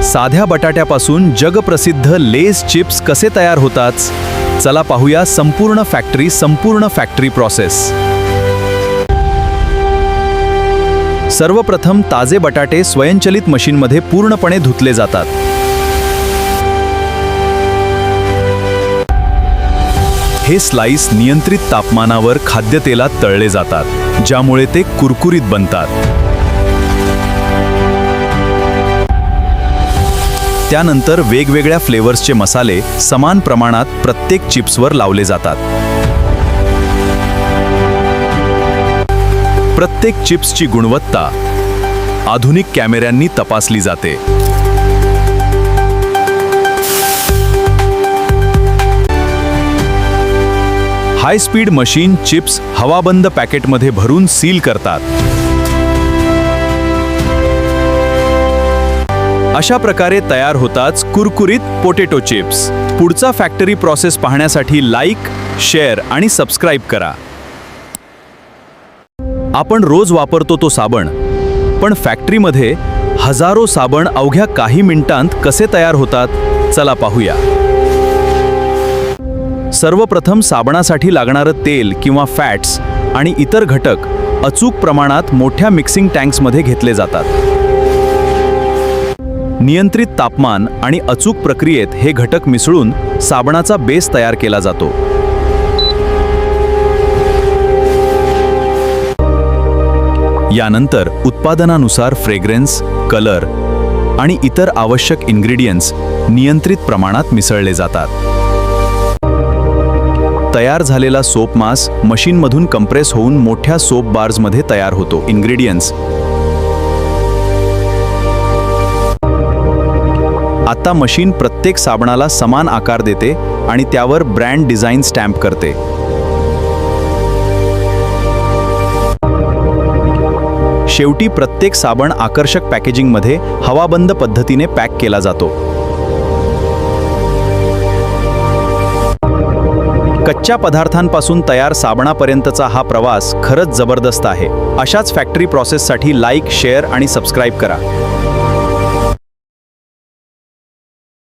साध्या बटाट्यापासून जगप्रसिद्ध Lay's chips कसे तयार होतात? चला पाहूया संपूर्ण फॅक्टरी प्रोसेस। सर्वप्रथम ताजे बटाटे स्वयंचलित मशीनमध्ये पूर्णपणे धुतले जातात। हे स्लाइस नियंत्रित तापमानावर खाद्यतेलात तळले जातात, ज्यामुळे ते कुरकुरीत बनतात। त्यानंतर वेगवेगळ्या फ्लेवर्सचे मसाले समान प्रमाणात प्रत्येक चिप्सवर लावले जातात। प्रत्येक चिप्सची गुणवत्ता आधुनिक कॅमेऱ्यांनी तपासली जाते। हाय स्पीड मशीन चिप्स हवाबंद पॅकेटमध्ये भरून सील करतात। अशा प्रकारे तयार होतात कुरकुरीत पोटॅटो चिप्स। पुढचा फॅक्टरी प्रोसेस पाहण्यासाठी लाईक, शेअर आणि सबस्क्राईब करा। आपण रोज वापरतो तो साबण, पण फॅक्टरीमध्ये हजारो साबण अवघ्या काही मिनिटांत कसे तयार होतात? चला पाहूया। सर्वप्रथम साबणासाठी लागणारं तेल किंवा फॅट्स आणि इतर घटक अचूक प्रमाणात मोठ्या मिक्सिंग टँक्समध्ये घेतले जातात। नियंत्रित तापमान आणि अचूक प्रक्रियेत हे घटक मिसळून साबणाचा बेस तयार केला जातो। यानंतर उत्पादनानुसार फ्रेग्रन्स, कलर आणि इतर आवश्यक इन्ग्रेडियंट्स नियंत्रित प्रमाणात मिसळले जातात। तयार झालेला सोप मास मशीनमधून कंप्रेस होऊन मोठ्या सोप बार्समध्ये तयार होतो। इन्ग्रेडियंट्स आता मशीन प्रत्येक साबणाला समान आकार देते आणि त्यावर ब्रँड डिझाइन स्टॅम्प करते। शेवटी प्रत्येक साबण आकर्षक पॅकेजिंगमध्ये हवाबंद पद्धतीने पॅक केला जातो। कच्च्या पदार्थांपासून तयार साबणापर्यंतचा हा प्रवास खरंच जबरदस्त आहे। अशाच फॅक्टरी प्रोसेससाठी लाईक, शेअर आणि सबस्क्राईब करा।